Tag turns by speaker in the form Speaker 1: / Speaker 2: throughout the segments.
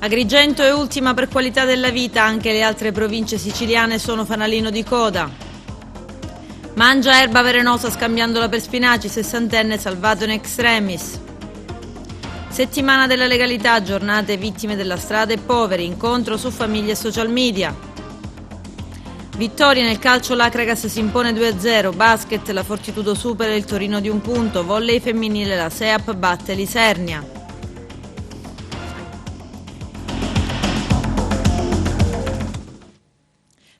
Speaker 1: Agrigento è ultima per qualità della vita, anche le altre province siciliane sono fanalino di coda. Mangia erba velenosa scambiandola per spinaci, sessantenne salvato in extremis. Settimana della legalità, giornate vittime della strada e poveri, incontro su famiglie e social media. Vittoria nel calcio, l'Acragas si impone 2-0, basket la Fortitudo supera il Torino di un punto, volley femminile la Seap batte l'Isernia.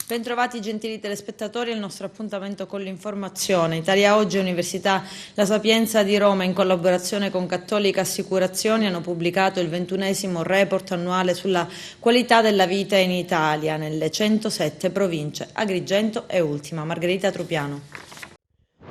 Speaker 1: Bentrovati gentili telespettatori al nostro appuntamento con l'informazione. Italia Oggi e Università La Sapienza di Roma, in collaborazione con Cattolica Assicurazioni, hanno pubblicato il 21° report annuale sulla qualità della vita in Italia nelle 107 province. Agrigento è ultima. Margherita Trupiano.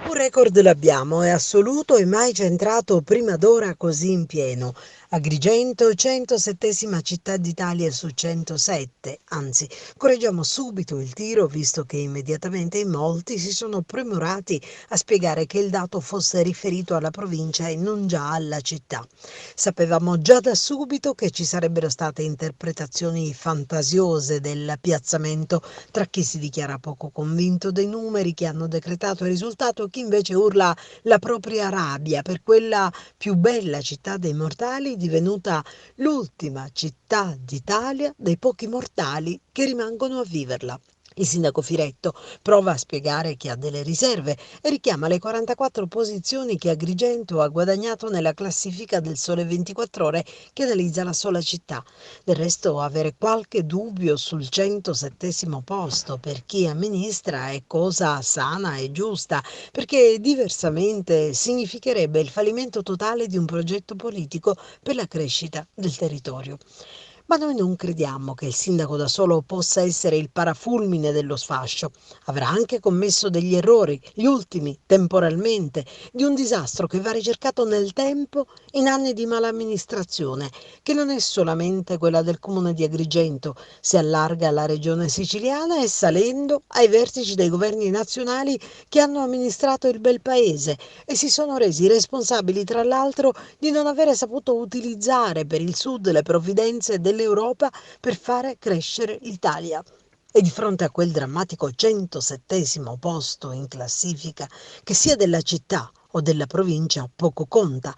Speaker 2: Un record l'abbiamo, è assoluto e mai centrato prima d'ora così in pieno. Agrigento, 107ª città d'Italia su 107, anzi, correggiamo subito il tiro visto che immediatamente in molti si sono premurati a spiegare che il dato fosse riferito alla provincia e non già alla città. Sapevamo già da subito che ci sarebbero state interpretazioni fantasiose del piazzamento tra chi si dichiara poco convinto dei numeri che hanno decretato il risultato e chi invece urla la propria rabbia per quella più bella città dei mortali divenuta l'ultima città d'Italia dei pochi mortali che rimangono a viverla. Il sindaco Firetto prova a spiegare che ha delle riserve e richiama le 44 posizioni che Agrigento ha guadagnato nella classifica del Sole 24 Ore che analizza la sola città. Del resto, avere qualche dubbio sul 107° posto per chi amministra è cosa sana e giusta, perché diversamente significherebbe il fallimento totale di un progetto politico per la crescita del territorio. Ma noi non crediamo che il sindaco da solo possa essere il parafulmine dello sfascio. Avrà anche commesso degli errori, gli ultimi, temporalmente, di un disastro che va ricercato nel tempo in anni di mala amministrazione, che non è solamente quella del comune di Agrigento, si allarga alla regione siciliana e salendo ai vertici dei governi nazionali che hanno amministrato il bel paese e si sono resi responsabili, tra l'altro, di non avere saputo utilizzare per il sud le provvidenze dell'Europa per fare crescere l'Italia. E di fronte a quel drammatico 107° posto in classifica, che sia della città o della provincia poco conta,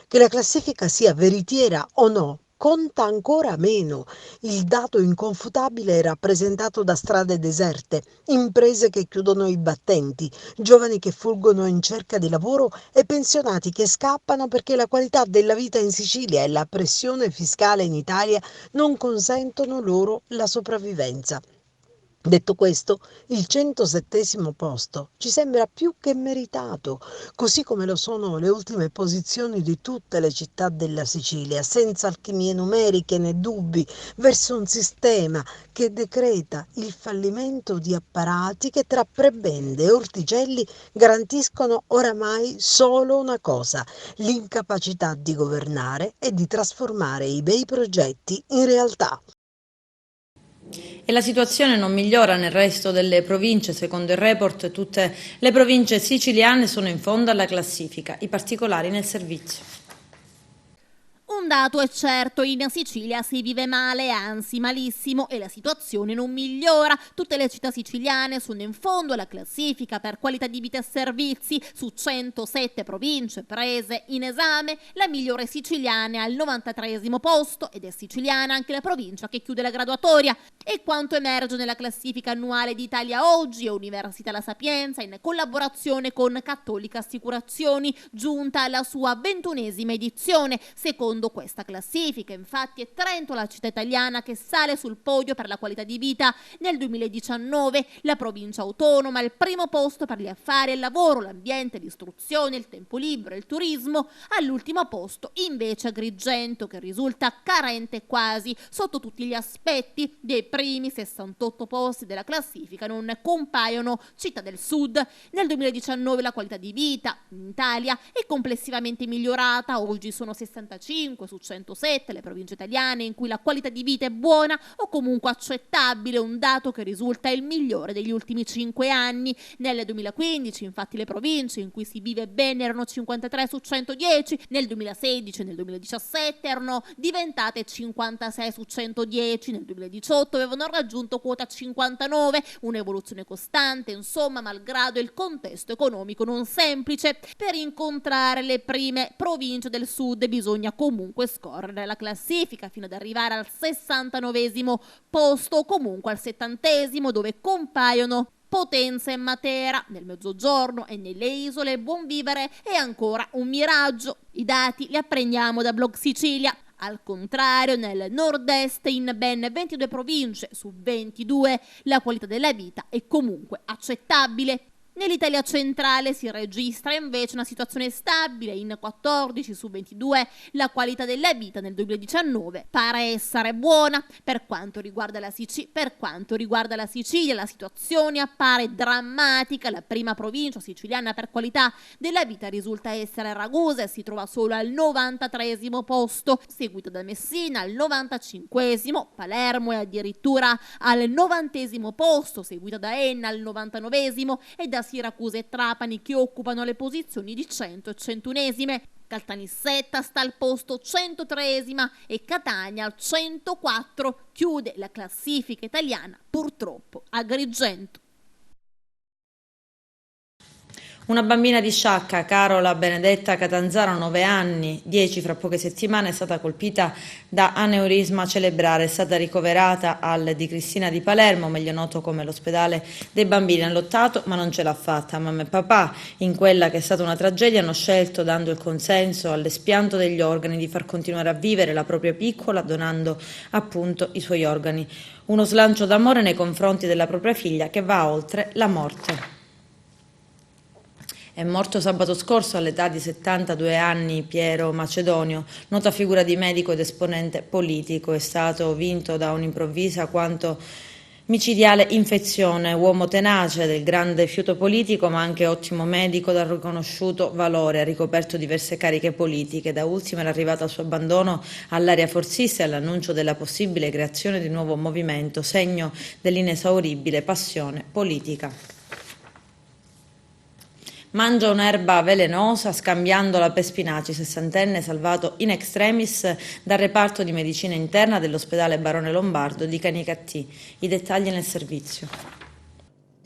Speaker 2: che la classifica sia veritiera o no, conta ancora meno. Il dato inconfutabile è rappresentato da strade deserte, imprese che chiudono i battenti, giovani che fuggono in cerca di lavoro e pensionati che scappano perché la qualità della vita in Sicilia e la pressione fiscale in Italia non consentono loro la sopravvivenza. Detto questo, il 107° posto ci sembra più che meritato, così come lo sono le ultime posizioni di tutte le città della Sicilia, senza alchimie numeriche né dubbi, verso un sistema che decreta il fallimento di apparati che tra prebende e orticelli garantiscono oramai solo una cosa: l'incapacità di governare e di trasformare i bei progetti in realtà.
Speaker 1: E la situazione non migliora nel resto delle province. Secondo il report, tutte le province siciliane sono in fondo alla classifica. I particolari nel servizio.
Speaker 3: Un dato è certo, in Sicilia si vive male, anzi malissimo, e la situazione non migliora. Tutte le città siciliane sono in fondo alla classifica per qualità di vita e servizi. Su 107 province prese in esame, la migliore siciliana è al 93° posto ed è siciliana anche la provincia che chiude la graduatoria. E quanto emerge nella classifica annuale di Italia Oggi e Università La Sapienza, in collaborazione con Cattolica Assicurazioni, giunta alla sua 21ª edizione. Secondo questa classifica, infatti, è Trento la città italiana che sale sul podio per la qualità di vita. Nel 2019 la provincia autonoma al primo posto per gli affari e il lavoro, l'ambiente, l'istruzione, il tempo libero e il turismo. All'ultimo posto invece Agrigento, che risulta carente quasi sotto tutti gli aspetti. Dei primi 68 posti della classifica non compaiono città del sud. Nel 2019 la qualità di vita in Italia è complessivamente migliorata, oggi sono 65 5 su 107 le province italiane in cui la qualità di vita è buona o comunque accettabile, un dato che risulta il migliore degli ultimi 5 anni. Nel 2015 infatti le province in cui si vive bene erano 53 su 110, nel 2016 e nel 2017 erano diventate 56 su 110, nel 2018 avevano raggiunto quota 59, un'evoluzione costante insomma malgrado il contesto economico non semplice. Per incontrare le prime province del sud bisogna comunque scorrere la classifica fino ad arrivare al 69esimo posto o comunque al 70esimo, dove compaiono Potenza e Matera. Nel mezzogiorno e nelle isole buon vivere è ancora un miraggio. I dati li apprendiamo da Blog Sicilia. Al contrario, nel nord-est, in ben 22 province su 22, la qualità della vita è comunque accettabile. Nell'Italia centrale si registra invece una situazione stabile, in 14 su 22 la qualità della vita nel 2019 pare essere buona. Per quanto riguarda la Sicilia la situazione appare drammatica. La prima provincia siciliana per qualità della vita risulta essere Ragusa e si trova solo al 93esimo posto, seguita da Messina al 95esimo, Palermo è addirittura al 90esimo posto, seguita da Enna al 99esimo e da Siracusa e Trapani che occupano le posizioni di 100 e 101esime. Caltanissetta sta al posto 103esima e Catania al 104. Chiude la classifica italiana purtroppo Agrigento.
Speaker 1: Una bambina di Sciacca, Carola Benedetta Catanzaro, 9 anni, 10 fra poche settimane, è stata colpita da aneurisma cerebrale. È stata ricoverata al Di Cristina di Palermo, meglio noto come l'ospedale dei bambini. Ha lottato ma non ce l'ha fatta. Mamma e papà, in quella che è stata una tragedia, hanno scelto, dando il consenso all'espianto degli organi, di far continuare a vivere la propria piccola, donando appunto i suoi organi. Uno slancio d'amore nei confronti della propria figlia che va oltre la morte. È morto sabato scorso all'età di 72 anni Piero Macedonio, nota figura di medico ed esponente politico. È stato vinto da un'improvvisa quanto micidiale infezione, uomo tenace del grande fiuto politico ma anche ottimo medico dal riconosciuto valore. Ha ricoperto diverse cariche politiche, da ultimo era arrivato al suo abbandono all'area forzista e all'annuncio della possibile creazione di un nuovo movimento, segno dell'inesauribile passione politica. Mangia un'erba velenosa scambiandola per spinaci, 60enne salvato in extremis dal reparto di medicina interna dell'ospedale Barone Lombardo di Canicattì. I dettagli nel servizio.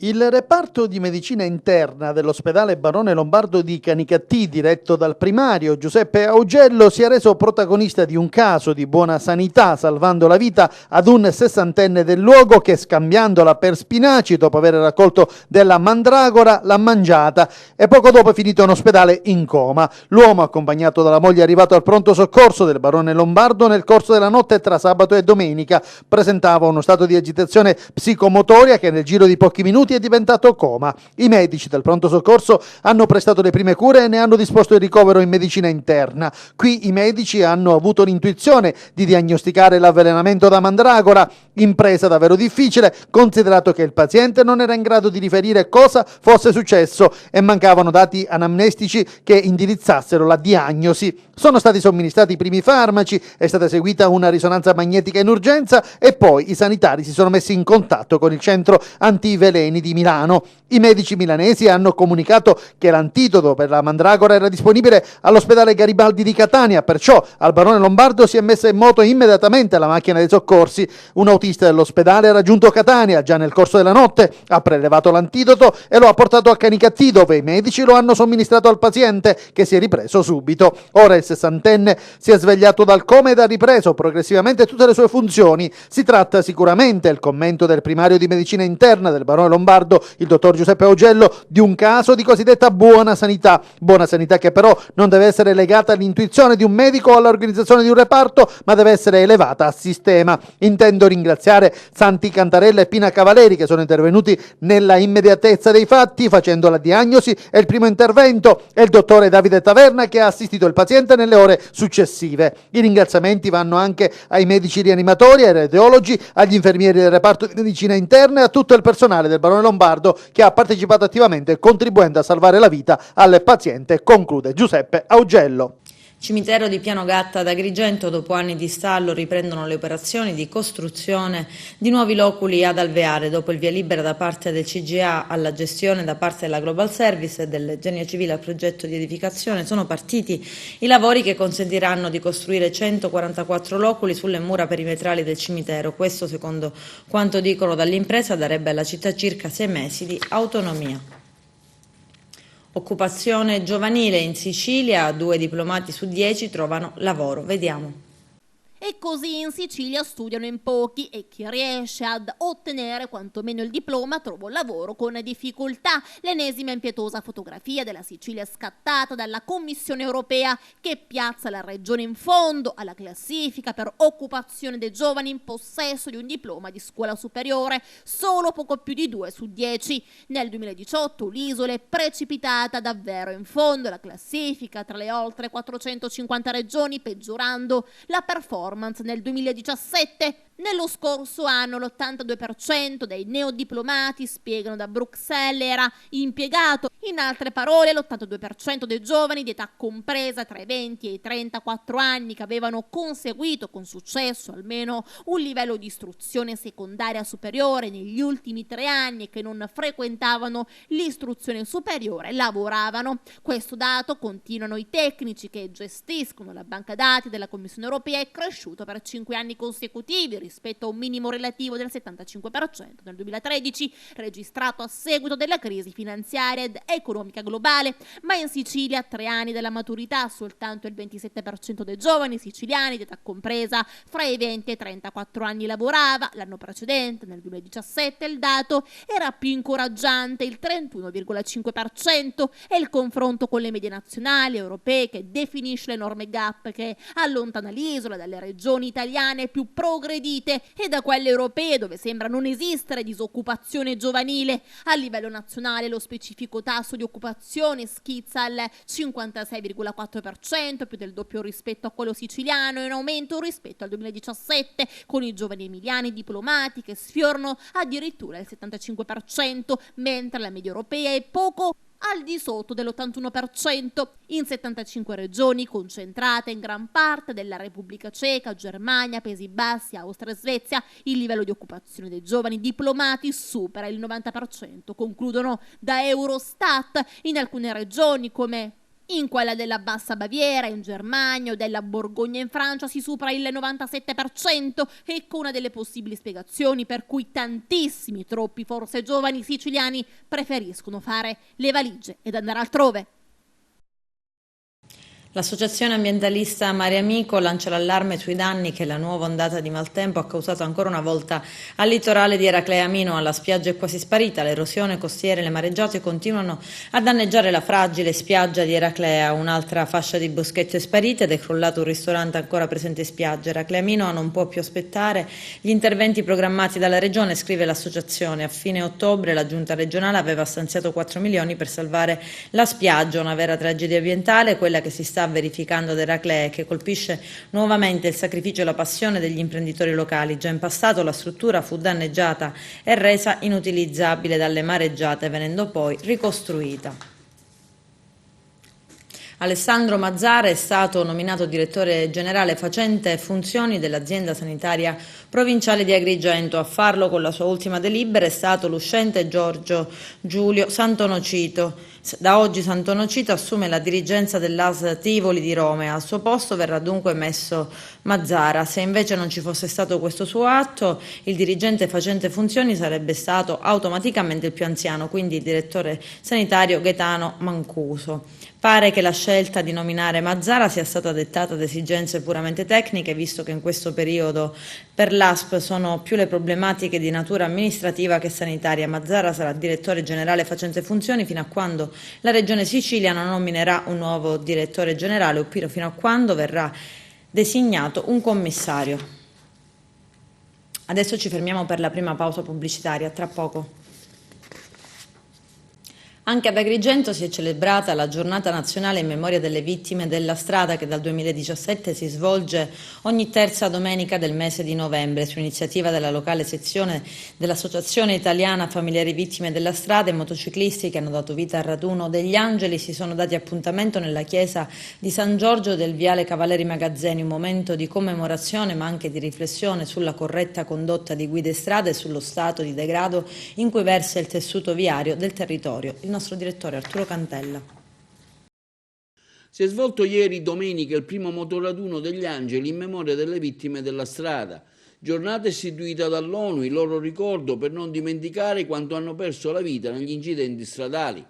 Speaker 4: Il reparto di medicina interna dell'ospedale Barone Lombardo di Canicattì, diretto dal primario Giuseppe Augello, si è reso protagonista di un caso di buona sanità, salvando la vita ad un 60enne del luogo che, scambiandola per spinaci, dopo aver raccolto della mandragora, l'ha mangiata e poco dopo è finito in ospedale in coma. L'uomo, accompagnato dalla moglie, è arrivato al pronto soccorso del Barone Lombardo nel corso della notte tra sabato e domenica. Presentava uno stato di agitazione psicomotoria che nel giro di pochi minuti è diventato coma. I medici del pronto soccorso hanno prestato le prime cure e ne hanno disposto il ricovero in medicina interna. Qui i medici hanno avuto l'intuizione di diagnosticare l'avvelenamento da mandragora, impresa davvero difficile, considerato che il paziente non era in grado di riferire cosa fosse successo e mancavano dati anamnestici che indirizzassero la diagnosi. Sono stati somministrati i primi farmaci, è stata eseguita una risonanza magnetica in urgenza e poi i sanitari si sono messi in contatto con il centro antiveleni di Milano. I medici milanesi hanno comunicato che l'antidoto per la mandragora era disponibile all'ospedale Garibaldi di Catania, perciò al Barone Lombardo si è messa in moto immediatamente la macchina dei soccorsi. Un autista dell'ospedale ha raggiunto Catania già nel corso della notte, ha prelevato l'antidoto e lo ha portato a Canicattì, dove i medici lo hanno somministrato al paziente, che si è ripreso subito. Ora il 60enne si è svegliato dal coma ed ha ripreso progressivamente tutte le sue funzioni. Si tratta sicuramente, il commento del primario di medicina interna del Barone Lombardo, il dottor Giuseppe Augello, di un caso di cosiddetta buona sanità che però non deve essere legata all'intuizione di un medico o all'organizzazione di un reparto, ma deve essere elevata a sistema. Intendo ringraziare Santi Cantarella e Pina Cavaleri, che sono intervenuti nella immediatezza dei fatti facendo la diagnosi e il primo intervento, e il dottore Davide Taverna, che ha assistito il paziente nelle ore successive. I ringraziamenti vanno anche ai medici rianimatori, ai radiologi, agli infermieri del reparto di medicina interna e a tutto il personale del Barone Lombardo che ha partecipato attivamente contribuendo a salvare la vita al paziente, conclude Giuseppe Augello.
Speaker 1: Cimitero di Pianogatta ad Agrigento, dopo anni di stallo, riprendono le operazioni di costruzione di nuovi loculi ad alveare. Dopo il via libera da parte del CGA alla gestione da parte della Global Service e del Genio Civile al progetto di edificazione, sono partiti i lavori che consentiranno di costruire 144 loculi sulle mura perimetrali del cimitero. Questo, secondo quanto dicono dall'impresa, darebbe alla città circa 6 mesi di autonomia. Occupazione giovanile in Sicilia, 2 diplomati su 10 trovano lavoro. Vediamo.
Speaker 3: E così in Sicilia studiano in pochi e chi riesce ad ottenere quantomeno il diploma trova un lavoro con difficoltà. L'ennesima impietosa fotografia della Sicilia scattata dalla Commissione europea che piazza la regione in fondo alla classifica per occupazione dei giovani in possesso di un diploma di scuola superiore, solo poco più di 2 su 10. Nel 2018 l'isola è precipitata davvero in fondo alla classifica tra le oltre 450 regioni, peggiorando la performance nel 2017. Nello scorso anno l'82% dei neodiplomati, spiegano da Bruxelles, era impiegato. In altre parole, l'82% dei giovani di età compresa tra i 20 e i 34 anni che avevano conseguito con successo almeno un livello di istruzione secondaria superiore negli ultimi 3 anni e che non frequentavano l'istruzione superiore lavoravano. Questo dato, continuano i tecnici che gestiscono la banca dati della Commissione europea, è cresciuto per 5 anni consecutivi rispetto a un minimo relativo del 75% nel 2013, registrato a seguito della crisi finanziaria ed economica globale. Ma in Sicilia, a 3 anni dalla maturità, soltanto il 27% dei giovani siciliani di età compresa fra i 20 e i 34 anni lavorava. L'anno precedente, nel 2017, il dato era più incoraggiante, il 31,5%, e il confronto con le medie nazionali europee, che definisce l'enorme gap che allontana l'isola dalle regioni italiane più progredite e da quelle europee, dove sembra non esistere disoccupazione giovanile. A livello nazionale lo specifico tasso di occupazione schizza al 56,4%, più del doppio rispetto a quello siciliano, in aumento rispetto al 2017, con i giovani emiliani diplomati che sfiorano addirittura il 75%, mentre la media europea è poco al di sotto dell'81%, in 75 regioni concentrate in gran parte della Repubblica Ceca, Germania, Paesi Bassi, Austria e Svezia. Il livello di occupazione dei giovani diplomati supera il 90%, concludono da Eurostat. In alcune regioni, come in quella della Bassa Baviera in Germania o della Borgogna in Francia, si supera il 97%. Ecco una delle possibili spiegazioni per cui tantissimi, troppi forse giovani siciliani, preferiscono fare le valigie ed andare altrove.
Speaker 1: L'associazione ambientalista Mare Amico lancia l'allarme sui danni che la nuova ondata di maltempo ha causato ancora una volta al litorale di Eraclea Mino. La spiaggia è quasi sparita, l'erosione costiera e le mareggiate continuano a danneggiare la fragile spiaggia di Eraclea. Un'altra fascia di boschetto è sparita ed è crollato un ristorante ancora presente in spiaggia. Eraclea Mino non può più aspettare gli interventi programmati dalla regione, scrive l'associazione. A fine ottobre la giunta regionale aveva stanziato 4 milioni per salvare la spiaggia, una vera tragedia ambientale, quella che si sta verificando ad Eraclea, che colpisce nuovamente il sacrificio e la passione degli imprenditori locali. Già in passato la struttura fu danneggiata e resa inutilizzabile dalle mareggiate, venendo poi ricostruita. Alessandro Mazzara è stato nominato direttore generale facente funzioni dell'azienda sanitaria provinciale di Agrigento. A farlo con la sua ultima delibera è stato l'uscente Giorgio Giulio Santonocito. Da oggi Santonocito assume la dirigenza dell'AS Tivoli di Roma e al suo posto verrà dunque messo Mazzara. Se invece non ci fosse stato questo suo atto, il dirigente facente funzioni sarebbe stato automaticamente il più anziano, quindi il direttore sanitario Gaetano Mancuso. Pare che la scelta di nominare Mazzara sia stata dettata da esigenze puramente tecniche, visto che in questo periodo per l'ASP sono più le problematiche di natura amministrativa che sanitaria. Mazzara sarà direttore generale facente funzioni fino a quando la Regione Sicilia non nominerà un nuovo direttore generale, oppure fino a quando verrà designato un commissario. Adesso ci fermiamo per la prima pausa pubblicitaria, tra poco. Anche ad Agrigento si è celebrata la giornata nazionale in memoria delle vittime della strada che dal 2017 si svolge ogni terza domenica del mese di novembre. Su iniziativa della locale sezione dell'Associazione Italiana Familiari Vittime della Strada, i motociclisti che hanno dato vita al raduno degli angeli si sono dati appuntamento nella chiesa di San Giorgio del Viale Cavalieri Magazzeni, un momento di commemorazione ma anche di riflessione sulla corretta condotta di guide strade e sullo stato di degrado in cui versa il tessuto viario del territorio. Il nostro direttore Arturo Cantella.
Speaker 5: Si è svolto ieri domenica il primo motoraduno degli angeli in memoria delle vittime della strada, giornata istituita dall'ONU in loro ricordo per non dimenticare quanto hanno perso la vita negli incidenti stradali.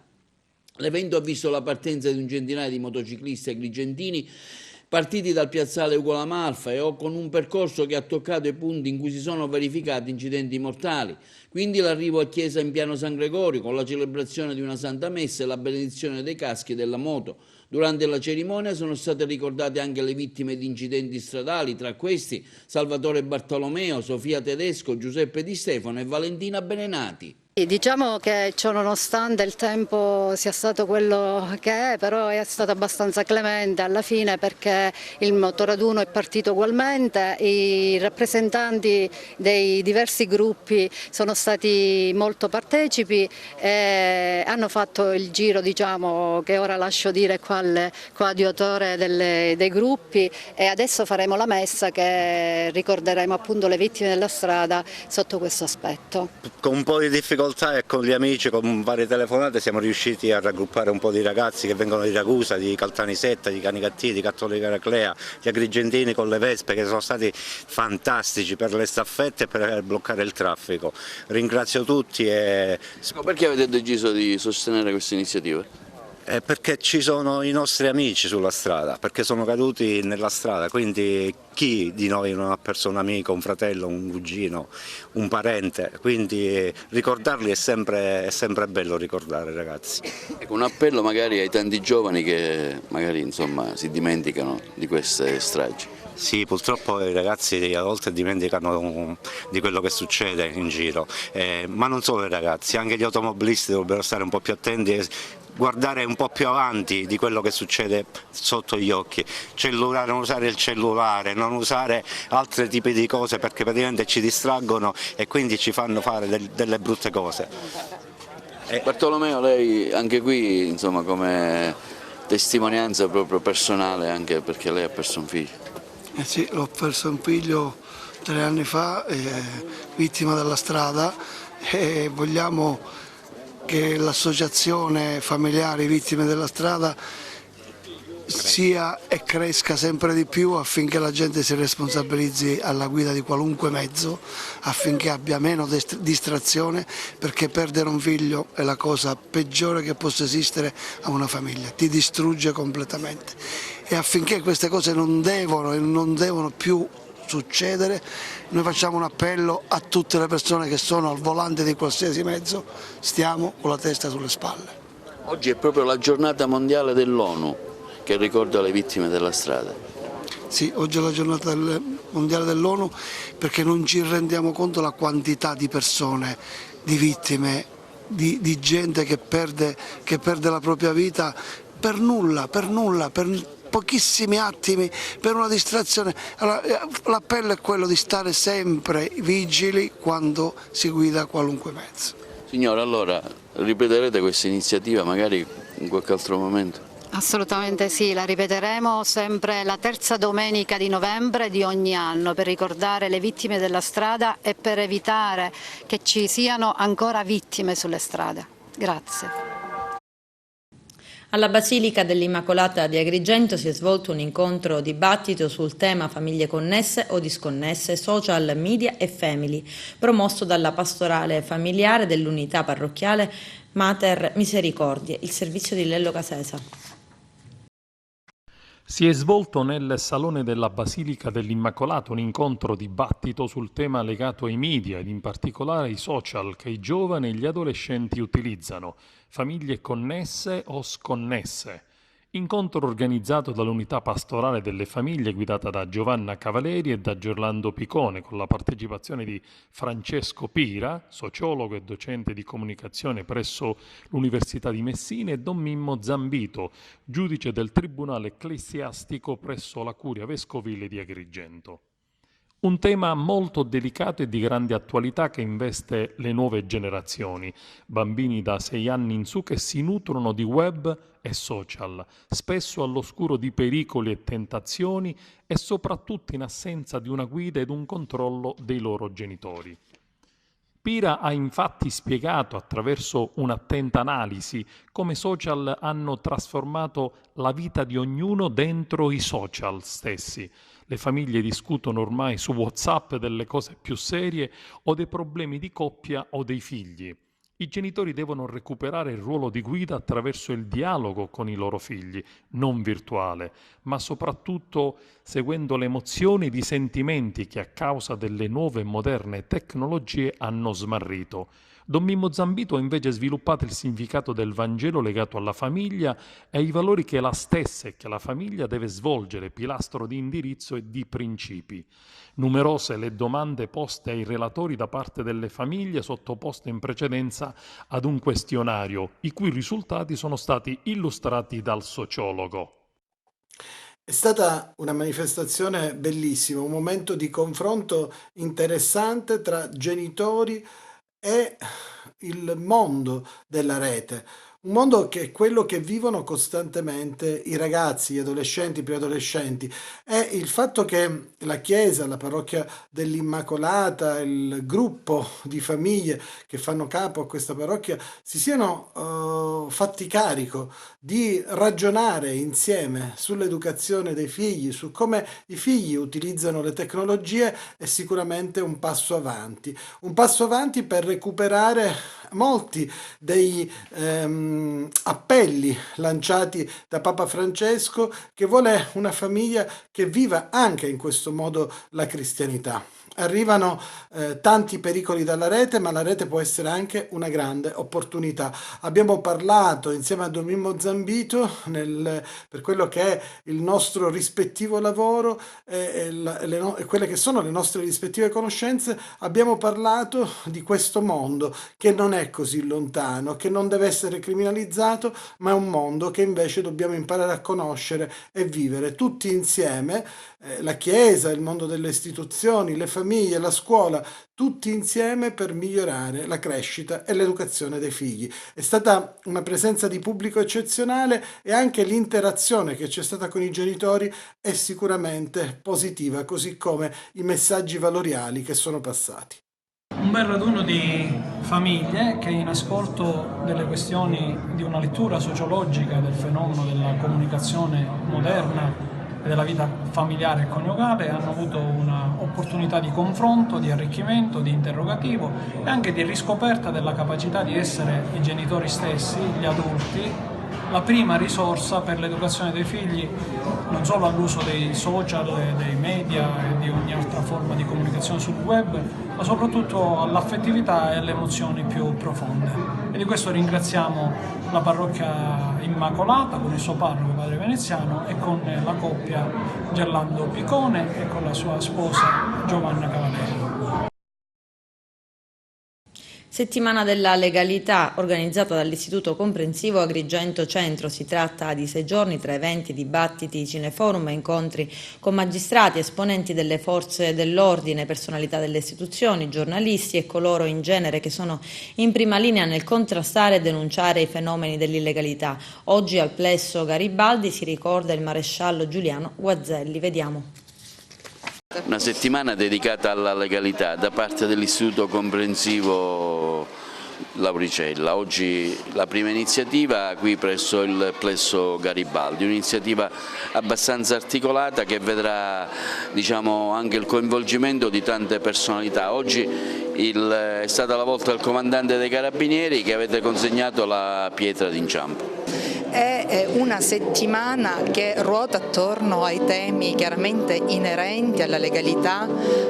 Speaker 5: L'evento ha visto la partenza di un centinaio di motociclisti agrigentini partiti dal piazzale Ugo La Malfa e con un percorso che ha toccato i punti in cui si sono verificati incidenti mortali. Quindi l'arrivo a chiesa in piano San Gregorio con la celebrazione di una Santa Messa e la benedizione dei caschi della moto. Durante la cerimonia sono state ricordate anche le vittime di incidenti stradali, tra questi Salvatore Bartolomeo, Sofia Tedesco, Giuseppe Di Stefano e Valentina Benenati.
Speaker 6: Diciamo che nonostante il tempo sia stato quello che è, però è stato abbastanza clemente alla fine perché il motoraduno è partito ugualmente, i rappresentanti dei diversi gruppi sono stati molto partecipi e hanno fatto il giro, diciamo, che ora lascio dire qua al coadiutore dei gruppi, e adesso faremo la messa che ricorderemo appunto le vittime della strada sotto questo aspetto.
Speaker 7: Con un po' di difficoltà e con gli amici, con varie telefonate, siamo riusciti a raggruppare un po' di ragazzi che vengono di Ragusa, di Caltanissetta, di Canicattì, di Cattolica Eraclea, gli agrigentini con le Vespe, che sono stati fantastici per le staffette e per bloccare il traffico. Ringrazio tutti.
Speaker 5: Perché avete deciso di sostenere questa iniziativa?
Speaker 7: Perché ci sono i nostri amici sulla strada, perché sono caduti nella strada, quindi chi di noi non ha perso un amico, un fratello, un cugino, un parente, quindi ricordarli è sempre bello ricordare, ragazzi.
Speaker 5: Ecco, un appello magari ai tanti giovani che magari insomma si dimenticano di queste stragi.
Speaker 7: Sì, purtroppo i ragazzi a volte dimenticano di quello che succede in giro, ma non solo i ragazzi, anche gli automobilisti dovrebbero stare un po' più attenti e guardare un po' più avanti di quello che succede sotto gli occhi, non usare il cellulare, non usare altri tipi di cose perché praticamente ci distraggono e quindi ci fanno fare delle brutte cose.
Speaker 5: Bartolomeo, lei anche qui insomma come testimonianza proprio personale, anche perché lei ha perso un figlio.
Speaker 8: Sì, l'ho perso un figlio 3 anni fa, vittima della strada, e vogliamo che l'associazione familiari vittime della strada sia e cresca sempre di più affinché la gente si responsabilizzi alla guida di qualunque mezzo, affinché abbia meno distrazione, perché perdere un figlio è la cosa peggiore che possa esistere a una famiglia, ti distrugge completamente, e affinché queste cose non devono più succedere, noi facciamo un appello a tutte le persone che sono al volante di qualsiasi mezzo: stiamo con la testa sulle spalle.
Speaker 5: Oggi è proprio la giornata mondiale dell'ONU che ricorda le vittime della strada.
Speaker 8: Sì, oggi è la giornata mondiale dell'ONU perché non ci rendiamo conto della quantità di persone, di vittime, di gente che perde la propria vita per nulla, per pochissimi attimi, per una distrazione. Allora, l'appello è quello di stare sempre vigili quando si guida qualunque mezzo.
Speaker 5: Signora, allora ripeterete questa iniziativa magari in qualche altro momento?
Speaker 6: Assolutamente sì, la ripeteremo sempre la terza domenica di novembre di ogni anno per ricordare le vittime della strada e per evitare che ci siano ancora vittime sulle strade. Grazie.
Speaker 1: Alla Basilica dell'Immacolata di Agrigento si è svolto un incontro dibattito sul tema famiglie connesse o disconnesse, social, media e family, promosso dalla pastorale familiare dell'unità parrocchiale Mater Misericordie, il servizio di Lello Casesa.
Speaker 9: Si è svolto nel Salone della Basilica dell'Immacolato un incontro dibattito sul tema legato ai media ed in particolare ai social che i giovani e gli adolescenti utilizzano, famiglie connesse o sconnesse. Incontro organizzato dall'unità pastorale delle famiglie guidata da Giovanna Cavaleri e da Gerlando Picone, con la partecipazione di Francesco Pira, sociologo e docente di comunicazione presso l'Università di Messina, e Don Mimmo Zambito, giudice del Tribunale Ecclesiastico presso la Curia Vescovile di Agrigento. Un tema molto delicato e di grande attualità che investe le nuove generazioni, bambini da 6 anni in su che si nutrono di web e social, spesso all'oscuro di pericoli e tentazioni e soprattutto in assenza di una guida ed un controllo dei loro genitori. Pira ha infatti spiegato attraverso un'attenta analisi come i social hanno trasformato la vita di ognuno dentro i social stessi. Le famiglie discutono ormai su WhatsApp delle cose più serie o dei problemi di coppia o dei figli. I genitori devono recuperare il ruolo di guida attraverso il dialogo con i loro figli, non virtuale, ma soprattutto seguendo le emozioni ed i sentimenti che a causa delle nuove e moderne tecnologie hanno smarrito. Don Mimmo Zambito ha invece sviluppato il significato del Vangelo legato alla famiglia e ai valori che la stessa e che la famiglia deve svolgere, pilastro di indirizzo e di principi. Numerose le domande poste ai relatori da parte delle famiglie sottoposte in precedenza ad un questionario, i cui risultati sono stati illustrati dal sociologo.
Speaker 10: È stata una manifestazione bellissima, un momento di confronto interessante tra genitori e il mondo della rete, un mondo che è quello che vivono costantemente i ragazzi, gli adolescenti, i preadolescenti, e il fatto che la Chiesa, la parrocchia dell'Immacolata, il gruppo di famiglie che fanno capo a questa parrocchia si siano fatti carico di ragionare insieme sull'educazione dei figli, su come i figli utilizzano le tecnologie, è sicuramente un passo avanti per recuperare molti dei appelli lanciati da Papa Francesco, che vuole una famiglia che viva anche in questo modo la cristianità. Arrivano tanti pericoli dalla rete, ma la rete può essere anche una grande opportunità. Abbiamo parlato insieme a Don Mimmo Zambito per quello che è il nostro rispettivo lavoro e quelle che sono le nostre rispettive conoscenze. Abbiamo parlato di questo mondo che non è così lontano, che non deve essere criminalizzato, ma è un mondo che invece dobbiamo imparare a conoscere e vivere tutti insieme, la Chiesa, il mondo delle istituzioni, le famiglie, la scuola, tutti insieme per migliorare la crescita e l'educazione dei figli. È stata una presenza di pubblico eccezionale e anche l'interazione che c'è stata con i genitori è sicuramente positiva, così come i messaggi valoriali che sono passati.
Speaker 11: Un bel raduno di famiglie che, in ascolto delle questioni di una lettura sociologica del fenomeno della comunicazione moderna e della vita familiare e coniugale, hanno avuto un'opportunità di confronto, di arricchimento, di interrogativo e anche di riscoperta della capacità di essere i genitori stessi, gli adulti, la prima risorsa per l'educazione dei figli, non solo all'uso dei social, dei media e di ogni altra forma di comunicazione sul web, ma soprattutto all'affettività e alle emozioni più profonde. E di questo ringraziamo la parrocchia Immacolata con il suo parroco Padre Veneziano e con la coppia Gerlando Picone e con la sua sposa Giovanna Cavaleri.
Speaker 1: Settimana della legalità organizzata dall'Istituto Comprensivo Agrigento Centro. Si tratta di 6 giorni tra eventi, dibattiti, cineforum e incontri con magistrati, esponenti delle forze dell'ordine, personalità delle istituzioni, giornalisti e coloro in genere che sono in prima linea nel contrastare e denunciare i fenomeni dell'illegalità. Oggi al Plesso Garibaldi si ricorda il maresciallo Giuliano Guazzelli. Vediamo.
Speaker 5: Una settimana dedicata alla legalità da parte dell'Istituto Comprensivo Lauricella. Oggi la prima iniziativa qui presso il Plesso Garibaldi, un'iniziativa abbastanza articolata che vedrà, diciamo, anche il coinvolgimento di tante personalità. Oggi è stata la volta del comandante dei Carabinieri che avete consegnato la pietra d'inciampo.
Speaker 12: è una settimana che ruota attorno ai temi chiaramente inerenti alla legalità,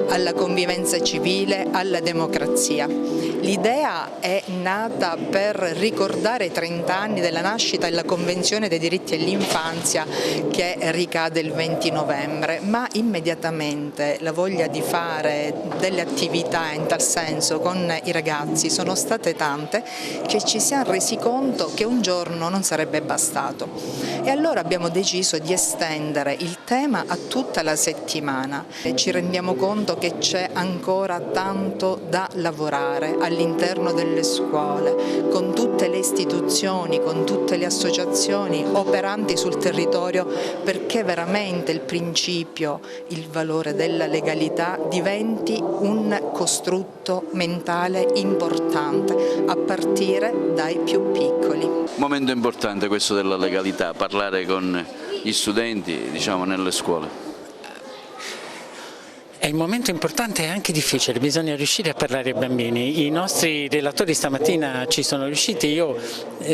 Speaker 12: alla convivenza civile, alla democrazia. L'idea è nata per ricordare i 30 anni della nascita della Convenzione dei diritti dell'infanzia che ricade il 20 novembre, ma immediatamente la voglia di fare delle attività in tal senso con i ragazzi sono state tante che ci siamo resi conto che un giorno non sarebbe bastato e allora abbiamo deciso di estendere il tema a tutta la settimana. Ci rendiamo conto che c'è ancora tanto da lavorare all'interno delle scuole, con tutte le istituzioni, con tutte le associazioni operanti sul territorio, perché veramente il principio, il valore della legalità diventi un costrutto mentale importante, a partire dai più piccoli.
Speaker 5: Momento importante questo della legalità, parlare con gli studenti, diciamo, nelle scuole.
Speaker 13: È un momento importante e anche difficile, bisogna riuscire a parlare ai bambini. I nostri relatori stamattina ci sono riusciti, io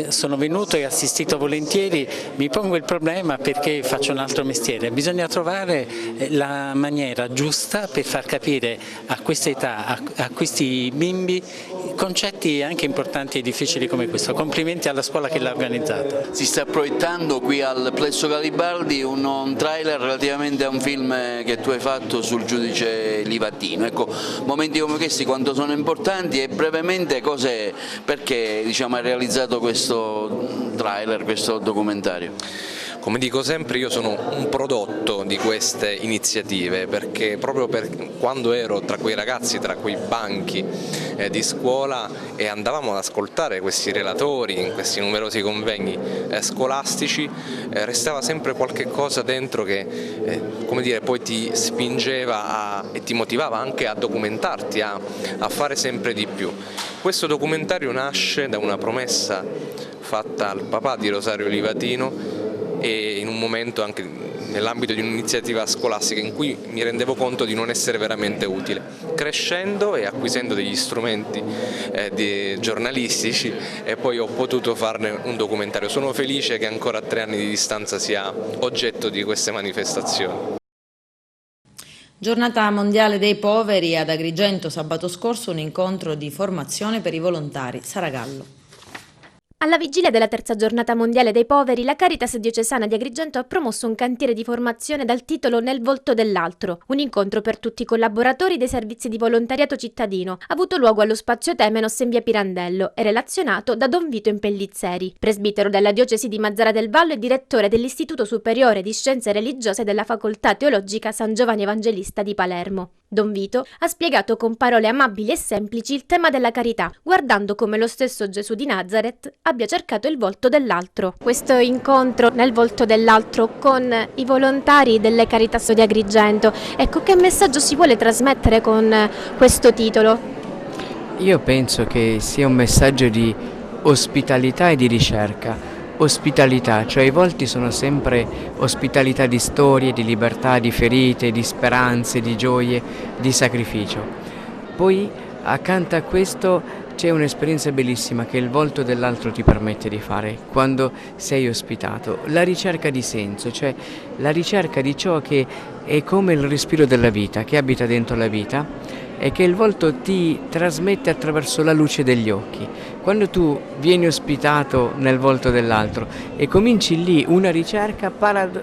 Speaker 13: sono venuto e assistito volentieri, mi pongo il problema perché faccio un altro mestiere. Bisogna trovare la maniera giusta per far capire a questa età, a questi bimbi, concetti anche importanti e difficili come questo. Complimenti alla scuola che l'ha organizzata.
Speaker 5: Si sta proiettando qui al Plesso Garibaldi un trailer relativamente a un film che tu hai fatto sul giudice Livatino. Ecco, momenti come questi quanto sono importanti e brevemente perché diciamo, hai realizzato questo trailer, questo documentario?
Speaker 14: Come dico sempre, io sono un prodotto di queste iniziative, perché proprio quando ero tra quei ragazzi, tra quei banchi di scuola e andavamo ad ascoltare questi relatori in questi numerosi convegni scolastici, restava sempre qualche cosa dentro che come dire, poi ti spingeva e ti motivava anche a documentarti, a fare sempre di più. Questo documentario nasce da una promessa fatta al papà di Rosario Livatino e in un momento anche nell'ambito di un'iniziativa scolastica in cui mi rendevo conto di non essere veramente utile. Crescendo e acquisendo degli strumenti giornalistici e poi ho potuto farne un documentario. Sono felice che ancora a 3 anni di distanza sia oggetto di queste manifestazioni.
Speaker 1: Giornata mondiale dei poveri. Ad Agrigento sabato scorso un incontro di formazione per i volontari. Sara Gallo.
Speaker 15: Alla vigilia della terza giornata mondiale dei poveri, la Caritas diocesana di Agrigento ha promosso un cantiere di formazione dal titolo Nel volto dell'altro, un incontro per tutti i collaboratori dei servizi di volontariato cittadino, ha avuto luogo allo spazio Temenos in via Pirandello e relazionato da Don Vito Impellizzeri, presbitero della diocesi di Mazara del Vallo e direttore dell'Istituto Superiore di Scienze Religiose della Facoltà Teologica San Giovanni Evangelista di Palermo. Don Vito ha spiegato con parole amabili e semplici il tema della carità, guardando come lo stesso Gesù di Nazaret abbia cercato il volto dell'altro. Questo incontro nel volto dell'altro con i volontari delle Caritas di Agrigento, ecco, che messaggio si vuole trasmettere con questo titolo?
Speaker 16: Io penso che sia un messaggio di ospitalità e di ricerca. Ospitalità, cioè i volti sono sempre ospitalità di storie, di libertà, di ferite, di speranze, di gioie, di sacrificio. Poi accanto a questo c'è un'esperienza bellissima che il volto dell'altro ti permette di fare quando sei ospitato, la ricerca di senso, cioè la ricerca di ciò che è come il respiro della vita, che abita dentro la vita e che il volto ti trasmette attraverso la luce degli occhi. Quando tu vieni ospitato nel volto dell'altro e cominci lì una ricerca,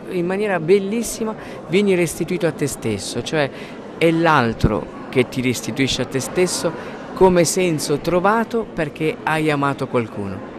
Speaker 16: in maniera bellissima vieni restituito a te stesso, cioè è l'altro che ti restituisce a te stesso come senso trovato perché hai amato qualcuno.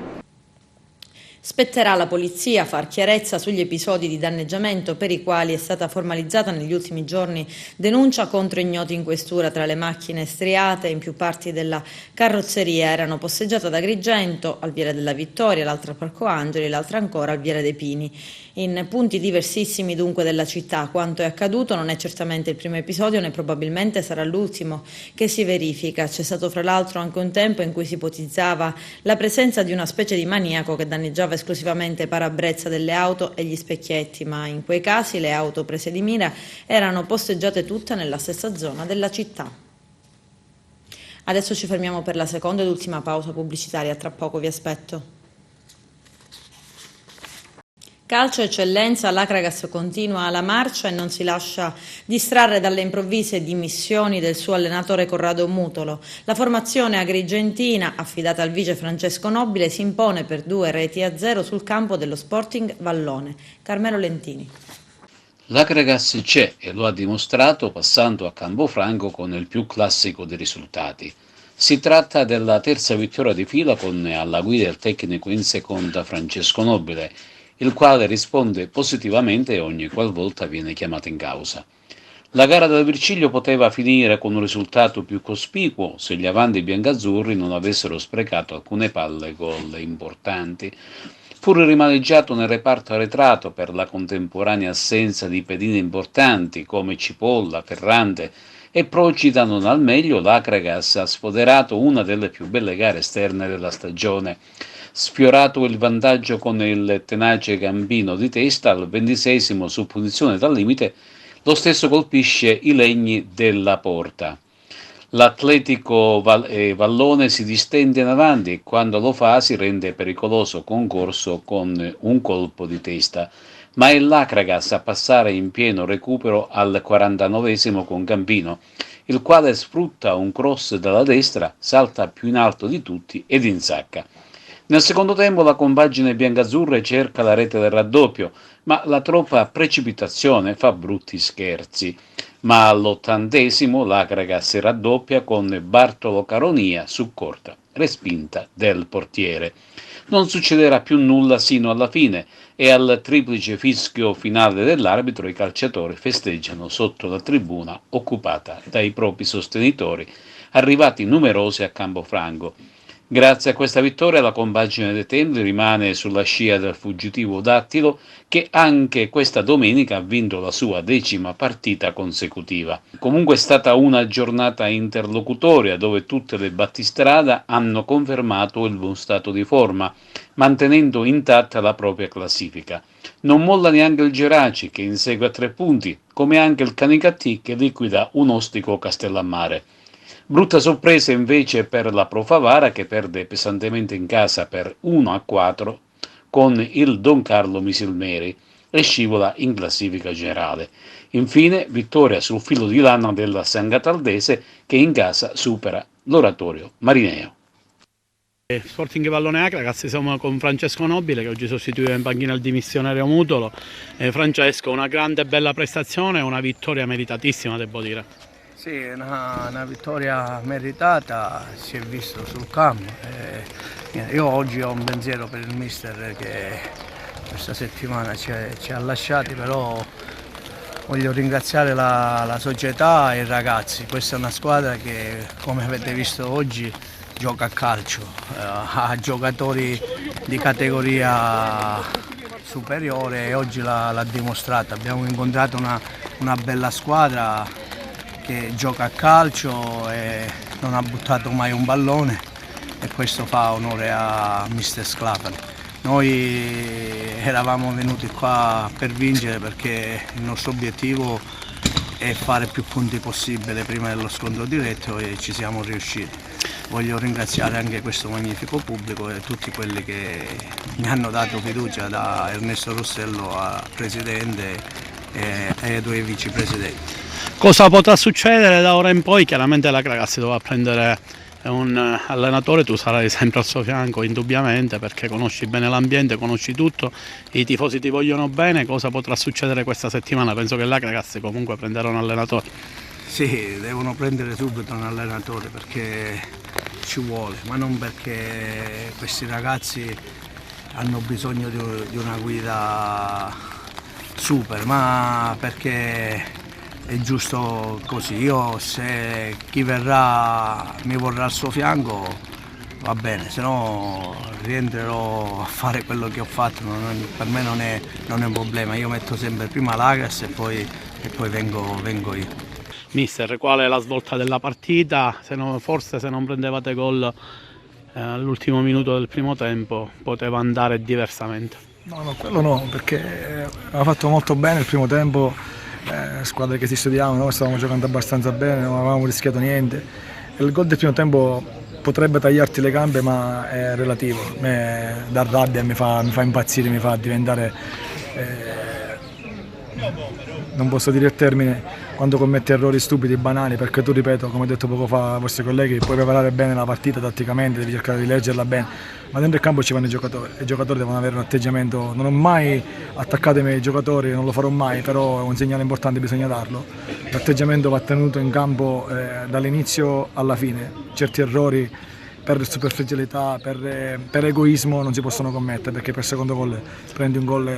Speaker 1: Spetterà alla polizia far chiarezza sugli episodi di danneggiamento per i quali è stata formalizzata negli ultimi giorni denuncia contro ignoti in questura. Tra le macchine striate in più parti della carrozzeria erano posteggiate ad Agrigento, al Viale della Vittoria, l'altra a Parco Angeli, l'altra ancora al Viale dei Pini. In punti diversissimi dunque della città. Quanto è accaduto non è certamente il primo episodio né probabilmente sarà l'ultimo che si verifica. C'è stato fra l'altro anche un tempo in cui si ipotizzava la presenza di una specie di maniaco che danneggiava esclusivamente parabrezza delle auto e gli specchietti, ma in quei casi le auto prese di mira erano posteggiate tutte nella stessa zona della città. Adesso ci fermiamo per la seconda ed ultima pausa pubblicitaria, tra poco vi aspetto. Calcio eccellenza, l'Acragas continua la marcia e non si lascia distrarre dalle improvvise dimissioni del suo allenatore Corrado Mutolo. La formazione agrigentina, affidata al vice Francesco Nobile, si impone per 2-0 sul campo dello Sporting Vallone. Carmelo Lentini.
Speaker 17: L'Acragas c'è e lo ha dimostrato passando a Cambofranco con il più classico dei risultati. Si tratta della terza vittoria di fila con alla guida il tecnico in seconda Francesco Nobile, il quale risponde positivamente ogni qualvolta viene chiamato in causa. La gara del Virciglio poteva finire con un risultato più cospicuo se gli avanti biancazzurri non avessero sprecato alcune palle gol importanti. Pur rimaneggiato nel reparto arretrato per la contemporanea assenza di pedine importanti come Cipolla, Ferrante e Procida non al meglio, l'Acragas ha sfoderato una delle più belle gare esterne della stagione. Sfiorato il vantaggio con il tenace Gambino di testa al 26esimo su punizione dal limite, lo stesso colpisce i legni della porta. L'Atletico Vallone si distende in avanti e quando lo fa si rende pericoloso concorso con un colpo di testa, ma è l'Acragas a passare in pieno recupero al 49esimo con Gambino, il quale sfrutta un cross dalla destra, salta più in alto di tutti ed insacca. Nel secondo tempo la compagine biancazzurra cerca la rete del raddoppio, ma la troppa precipitazione fa brutti scherzi. Ma all'80esimo l'Acragas raddoppia con Bartolo Caronia su corta, respinta del portiere. Non succederà più nulla sino alla fine e al triplice fischio finale dell'arbitro i calciatori festeggiano sotto la tribuna occupata dai propri sostenitori, arrivati numerosi a Cambofranco. Grazie a questa vittoria la compagine dei Templi rimane sulla scia del fuggitivo Dattilo, che anche questa domenica ha vinto la sua 10ª partita consecutiva. Comunque è stata una giornata interlocutoria dove tutte le battistrada hanno confermato il buon stato di forma, mantenendo intatta la propria classifica. Non molla neanche il Geraci, che insegue a 3 punti, come anche il Canicattì, che liquida un ostico Castellammare. Brutta sorpresa invece per la Pro Favara, che perde pesantemente in casa per 1-4 con il Don Carlo Misilmeri e scivola in classifica generale. Infine vittoria sul filo di lana della San Gataldese, che in casa supera l'Oratorio Marineo.
Speaker 18: Sporting Vallone Acragas, siamo con Francesco Nobile che oggi sostituiva in panchina il dimissionario Mutolo. Francesco, una grande e bella prestazione, una vittoria meritatissima devo dire.
Speaker 19: Sì, una vittoria meritata, si è visto sul campo. Io oggi ho un pensiero per il mister che questa settimana ci ha lasciati, però voglio ringraziare la società e i ragazzi. Questa è una squadra che, come avete visto oggi, gioca a calcio, ha giocatori di categoria superiore e oggi l'ha dimostrato. Abbiamo incontrato una bella squadra che gioca a calcio e non ha buttato mai un pallone, e questo fa onore a Mr. Sclafani. Noi eravamo venuti qua per vincere perché il nostro obiettivo è fare più punti possibile prima dello scontro diretto e ci siamo riusciti. Voglio ringraziare anche questo magnifico pubblico e tutti quelli che mi hanno dato fiducia, da Ernesto Rossello a presidente e ai 2 vicepresidenti.
Speaker 18: Cosa potrà succedere da ora in poi? Chiaramente l'Acragas dovrà prendere un allenatore, tu sarai sempre al suo fianco indubbiamente perché conosci bene l'ambiente, conosci tutto, i tifosi ti vogliono bene. Cosa potrà succedere questa settimana? Penso che l'Acragas comunque prenderà un allenatore.
Speaker 19: Sì, devono prendere subito un allenatore perché ci vuole, ma non perché questi ragazzi hanno bisogno di una guida super, ma perché è giusto così. Io, se chi verrà mi vorrà al suo fianco, va bene, se no rientrerò a fare quello che ho fatto, per me non è un problema. Io metto sempre prima l'Acragas e poi vengo io.
Speaker 18: Mister, qual è la svolta della partita? Forse se non prendevate gol all'ultimo minuto del primo tempo poteva andare diversamente.
Speaker 20: No, quello no, perché aveva fatto molto bene il primo tempo, squadre che si studiavano, noi stavamo giocando abbastanza bene, non avevamo rischiato niente. Il gol del primo tempo potrebbe tagliarti le gambe, ma è relativo. Dà rabbia, mi fa impazzire, mi fa diventare non posso dire il termine, quando commetti errori stupidi, banali, perché tu, ripeto, come ho detto poco fa ai vostri colleghi, puoi preparare bene la partita tatticamente, devi cercare di leggerla bene, ma dentro il campo ci vanno i giocatori devono avere un atteggiamento. Non ho mai attaccato i miei giocatori, non lo farò mai, però è un segnale importante, bisogna darlo. L'atteggiamento va tenuto in campo dall'inizio alla fine. Certi errori per superficialità, per egoismo non si possono commettere, perché per secondo gol prendi un gol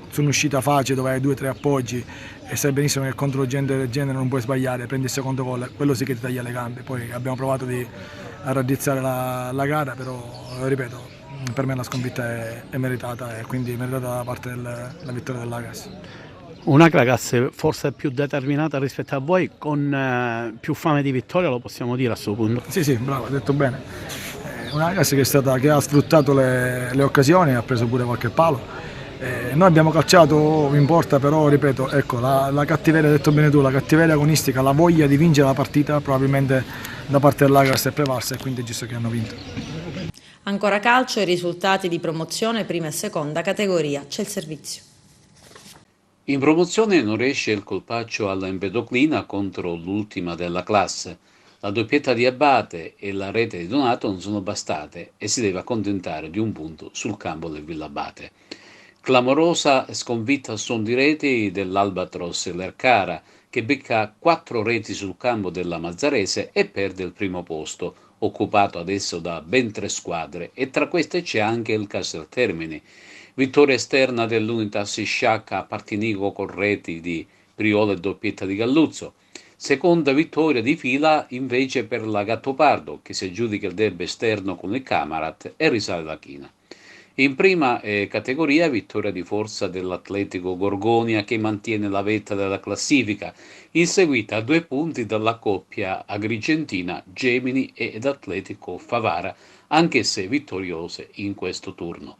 Speaker 20: su un'uscita facile dove hai 2-3 appoggi e sai benissimo che contro gente del genere non puoi sbagliare, prendi il secondo gol, quello sì che ti taglia le gambe. Poi abbiamo provato a raddrizzare la gara, però ripeto, per me la sconfitta è meritata, e quindi meritata da parte della vittoria dell'Agas.
Speaker 18: Una ragazza forse più determinata rispetto a voi, con più fame di vittoria, lo possiamo dire a questo punto?
Speaker 20: Sì, bravo, hai detto bene. Una ragazza che ha sfruttato le occasioni, ha preso pure qualche palo. Noi abbiamo calciato, mi importa, però ripeto, ecco, la cattiveria, hai detto bene tu, la cattiveria agonistica, la voglia di vincere la partita probabilmente da parte dell'Agas è prevalsa, e quindi è giusto che hanno vinto.
Speaker 1: Ancora calcio e risultati di promozione prima e seconda categoria. C'è il servizio.
Speaker 17: In promozione non riesce il colpaccio all'Empedoclina contro l'ultima della classe. La doppietta di Abate e la rete di Donato non sono bastate e si deve accontentare di un punto sul campo del Villabate. Clamorosa sconfitta a suon di reti dell'Albatros e l'Ercara, che becca 4 reti sul campo della Mazzarese e perde il primo posto, occupato adesso da ben 3 squadre, e tra queste c'è anche il Casteltermini. Vittoria esterna dell'Unitas Sciacca a Partinico con reti di Priolo e doppietta di Galluzzo. Seconda vittoria di fila invece per la Gattopardo, che si aggiudica il derby esterno con il Camarat e risale la china. In prima categoria vittoria di forza dell'Atletico Gorgonia, che mantiene la vetta della classifica, inseguita a 2 punti dalla coppia agrigentina Gemini ed Atletico Favara, anch'esse vittoriose in questo turno.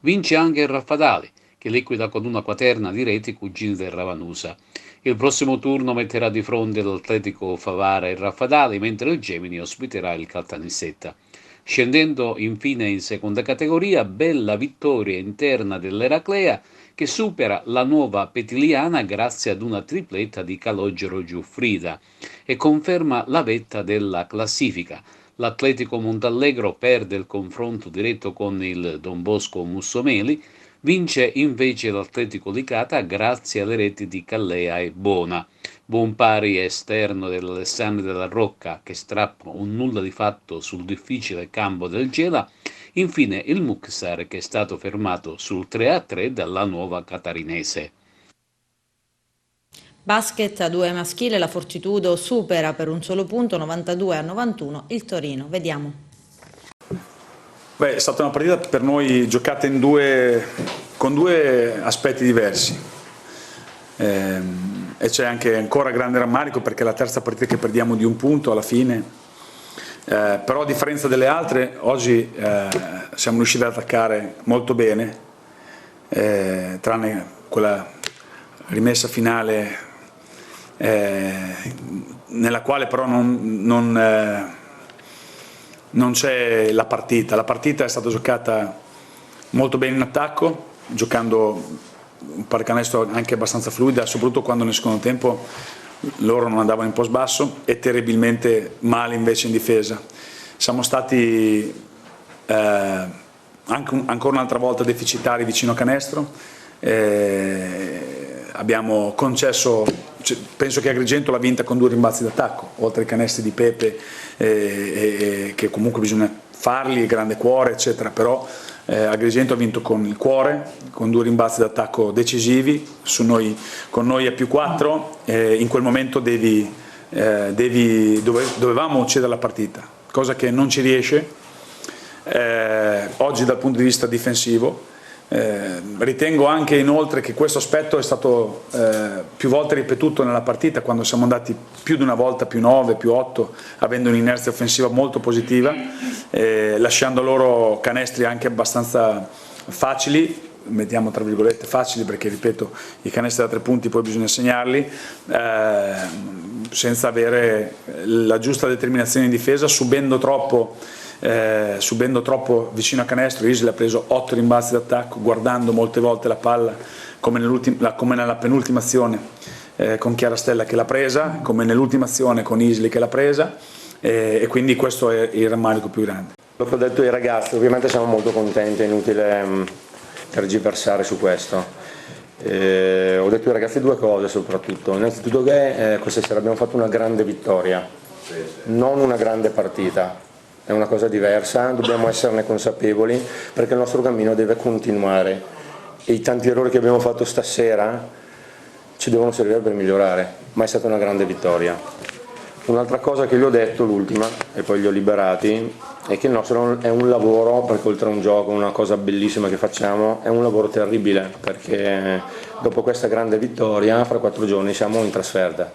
Speaker 17: Vince anche il Raffadali, che liquida con una quaterna di reti cugini del Ravanusa. Il prossimo turno metterà di fronte l'Atletico Favara e il Raffadali, mentre il Gemini ospiterà il Caltanissetta. Scendendo infine in seconda categoria, bella vittoria interna dell'Eraclea, che supera la Nuova Petiliana grazie ad una tripletta di Calogero Giuffrida e conferma la vetta della classifica. L'Atletico Montallegro perde il confronto diretto con il Don Bosco Mussomeli, vince invece l'Atletico Licata grazie alle reti di Callea e Bona. Buon pari esterno dell'Alessandria della Rocca, che strappa un nulla di fatto sul difficile campo del Gela. Infine il Muxar, che è stato fermato sul 3-3 dalla Nuova Catarinese.
Speaker 1: Basket a 2 maschile, la Fortitudo supera per un solo punto, 92-91, il Torino. Vediamo.
Speaker 21: È stata una partita per noi giocata con due aspetti diversi. E c'è anche ancora grande rammarico perché è la terza partita che perdiamo di un punto alla fine, però a differenza delle altre oggi siamo riusciti ad attaccare molto bene, tranne quella rimessa finale nella quale però non c'è la partita è stata giocata molto bene in attacco, giocando un pallacanestro anche abbastanza fluida, soprattutto quando nel secondo tempo loro non andavano in post basso, e terribilmente male invece in difesa. Siamo stati ancora un'altra volta deficitari vicino a canestro, abbiamo concesso, penso che Agrigento l'ha vinta con 2 rimbalzi d'attacco, oltre ai canestri di Pepe, che comunque bisogna farli, grande cuore eccetera, però Agrigento ha vinto con il cuore, con 2 rimbalzi d'attacco decisivi, con noi a +4, in quel momento dovevamo uccidere la partita, cosa che non ci riesce oggi dal punto di vista difensivo. Ritengo anche inoltre che questo aspetto è stato più volte ripetuto nella partita, quando siamo andati più di una volta +9, +8, avendo un'inerzia offensiva molto positiva, lasciando loro canestri anche abbastanza facili, mettiamo tra virgolette facili, perché ripeto, i canestri da 3 punti poi bisogna segnarli, senza avere la giusta determinazione in difesa, subendo troppo subendo troppo vicino a canestro. Isle ha preso 8 rimbalzi d'attacco, guardando molte volte la palla, come nella penultima azione con Chiara Stella che l'ha presa, come nell'ultima azione con Isli che l'ha presa, e quindi questo è il rammarico più grande.
Speaker 2: Dopo ho detto ai ragazzi, ovviamente siamo molto contenti, è inutile tergiversare su questo. Ho detto ai ragazzi 2 cose soprattutto. Innanzitutto che questa sera abbiamo fatto una grande vittoria, non una grande partita, è una cosa diversa, dobbiamo esserne consapevoli perché il nostro cammino deve continuare e i tanti errori che abbiamo fatto stasera ci devono servire per migliorare, ma è stata una grande vittoria. Un'altra cosa che gli ho detto, l'ultima, e poi li ho liberati, è che il nostro è un lavoro, perché oltre a un gioco, una cosa bellissima che facciamo, è un lavoro terribile, perché dopo questa grande vittoria, fra 4 giorni siamo in trasferta.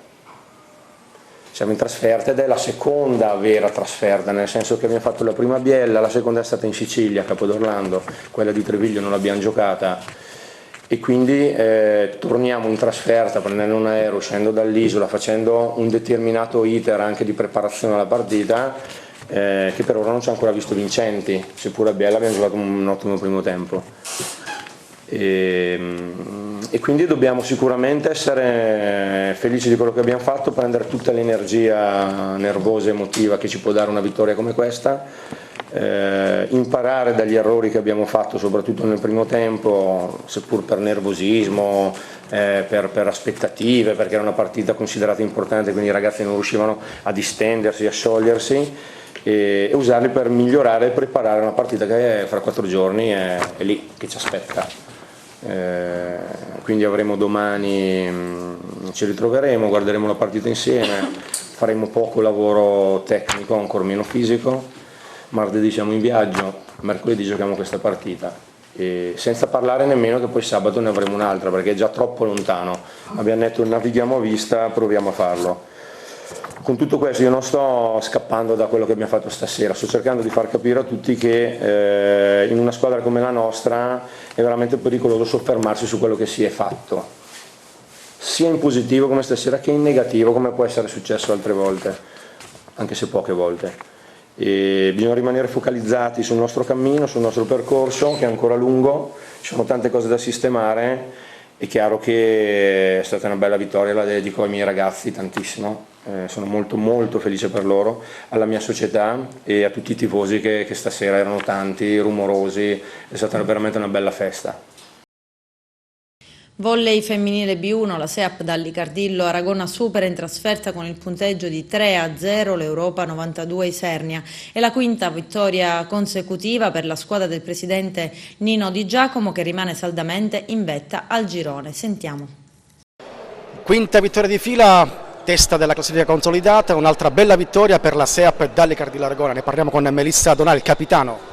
Speaker 2: Siamo in trasferta ed è la seconda vera trasferta, nel senso che abbiamo fatto la prima a Biella, la seconda è stata in Sicilia, a Capodorlando, quella di Treviglio non l'abbiamo giocata. E quindi torniamo in trasferta prendendo un aereo, uscendo dall'isola, facendo un determinato iter anche di preparazione alla partita che per ora non ci ha ancora visto vincenti, seppure a Biella abbiamo giocato un ottimo primo tempo. E quindi dobbiamo sicuramente essere felici di quello che abbiamo fatto, prendere tutta l'energia nervosa e emotiva che ci può dare una vittoria come questa. Imparare dagli errori che abbiamo fatto soprattutto nel primo tempo, seppur per nervosismo, per aspettative, perché era una partita considerata importante, quindi i ragazzi non riuscivano a distendersi, a sciogliersi, e usarli per migliorare e preparare una partita che fra 4 giorni è lì, che ci aspetta. Quindi avremo domani, ci ritroveremo, guarderemo la partita insieme, faremo poco lavoro tecnico, ancora meno fisico. Martedì siamo in viaggio, mercoledì giochiamo questa partita, e senza parlare nemmeno che poi sabato ne avremo un'altra, perché è già troppo lontano. Abbiamo detto navighiamo a vista, proviamo a farlo. Con tutto questo io non sto scappando da quello che abbiamo fatto stasera, sto cercando di far capire a tutti che in una squadra come la nostra è veramente pericoloso soffermarsi su quello che si è fatto, sia in positivo come stasera che in negativo come può essere successo altre volte, anche se poche volte. E bisogna rimanere focalizzati sul nostro cammino, sul nostro percorso che è ancora lungo, ci sono tante cose da sistemare. È chiaro che è stata una bella vittoria, la dedico ai miei ragazzi tantissimo, sono molto molto felice per loro, alla mia società e a tutti i tifosi che stasera erano tanti, rumorosi, è stata veramente una bella festa.
Speaker 1: Volley femminile B1, la SEAP Dallicardillo Aragona supera in trasferta con il punteggio di 3-0 l'Europa 92 Isernia. È la quinta vittoria consecutiva per la squadra del presidente Nino Di Giacomo, che rimane saldamente in vetta al girone. Sentiamo.
Speaker 22: Quinta vittoria di fila, testa della classifica consolidata, un'altra bella vittoria per la SEAP Dallicardillo Aragona. Ne parliamo con Melissa Donà, il capitano.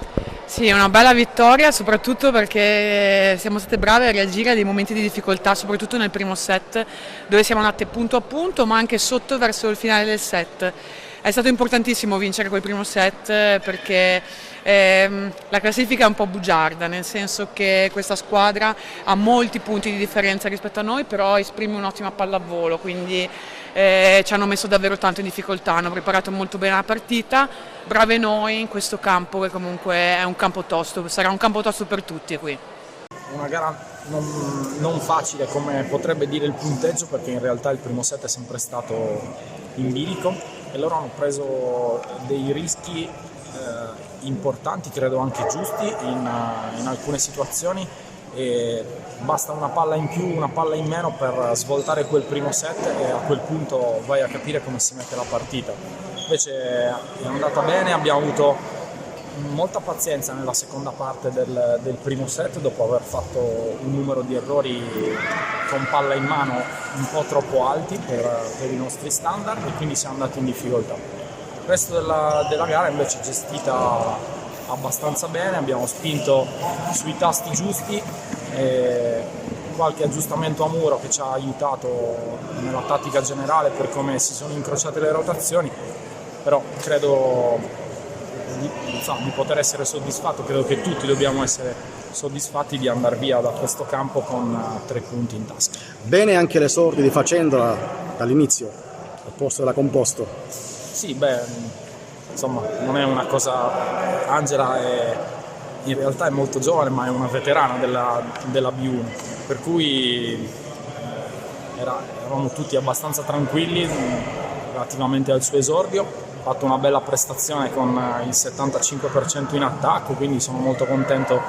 Speaker 23: Sì, è una bella vittoria, soprattutto perché siamo state brave a reagire a dei momenti di difficoltà, soprattutto nel primo set, dove siamo andate punto a punto, ma anche sotto verso il finale del set. È stato importantissimo vincere quel primo set perché la classifica è un po' bugiarda, nel senso che questa squadra ha molti punti di differenza rispetto a noi, però esprime un'ottima pallavolo, quindi ci hanno messo davvero tanto in difficoltà, hanno preparato molto bene la partita, brave noi in questo campo che comunque è un campo tosto, sarà un campo tosto per tutti qui.
Speaker 24: Una gara non facile come potrebbe dire il punteggio, perché in realtà il primo set è sempre stato in bilico e loro hanno preso dei rischi importanti, credo anche giusti in alcune situazioni, e basta una palla in più, una palla in meno per svoltare quel primo set e a quel punto vai a capire come si mette la partita. Invece è andata bene, abbiamo avuto molta pazienza nella seconda parte del primo set, dopo aver fatto un numero di errori con palla in mano un po' troppo alti per i nostri standard, e quindi siamo andati in difficoltà. Il resto della gara invece è gestita abbastanza bene, abbiamo spinto sui tasti giusti e qualche aggiustamento a muro che ci ha aiutato nella tattica generale per come si sono incrociate le rotazioni, però credo di poter essere soddisfatto, credo che tutti dobbiamo essere soddisfatti di andare via da questo campo con 3 punti in tasca.
Speaker 22: Bene anche l'esordio di Facendola dall'inizio, al posto della Composto.
Speaker 24: Sì, insomma non è una cosa, Angela in realtà è molto giovane ma è una veterana della B1, per cui eravamo tutti abbastanza tranquilli relativamente al suo esordio. Ha fatto una bella prestazione con il 75% in attacco, quindi sono molto contento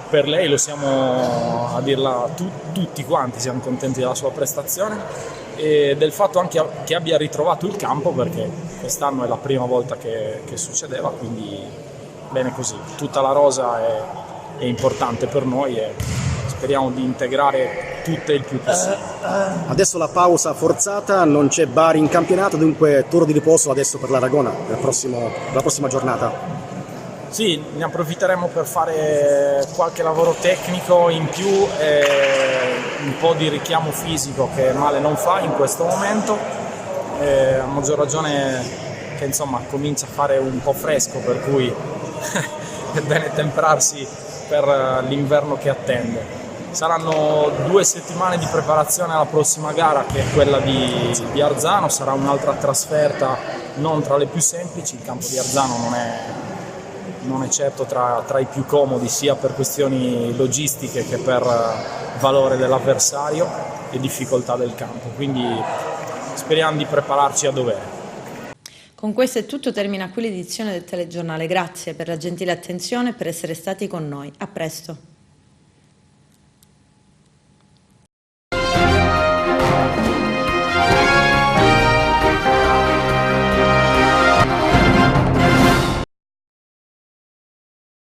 Speaker 24: per lei, lo siamo, a dirla tutti quanti siamo contenti della sua prestazione e del fatto anche che abbia ritrovato il campo, perché quest'anno è la prima volta che succedeva, quindi bene così. Tutta la rosa è importante per noi e speriamo di integrare tutte il più possibile.
Speaker 22: Adesso la pausa forzata, non c'è Bari in campionato, dunque turno di riposo adesso per l'Aragona la prossima giornata.
Speaker 24: Sì, ne approfitteremo per fare qualche lavoro tecnico in più e un po' di richiamo fisico che male non fa in questo momento, a maggior ragione che insomma comincia a fare un po' fresco, per cui è bene temperarsi per l'inverno che attende. Saranno 2 settimane di preparazione alla prossima gara, che è quella di Arzano, sarà un'altra trasferta non tra le più semplici, il campo di Arzano non è certo tra i più comodi, sia per questioni logistiche che per valore dell'avversario e difficoltà del campo, quindi speriamo di prepararci a dovere.
Speaker 1: Con questo è tutto, termina qui l'edizione del telegiornale. Grazie per la gentile attenzione e per essere stati con noi. A presto.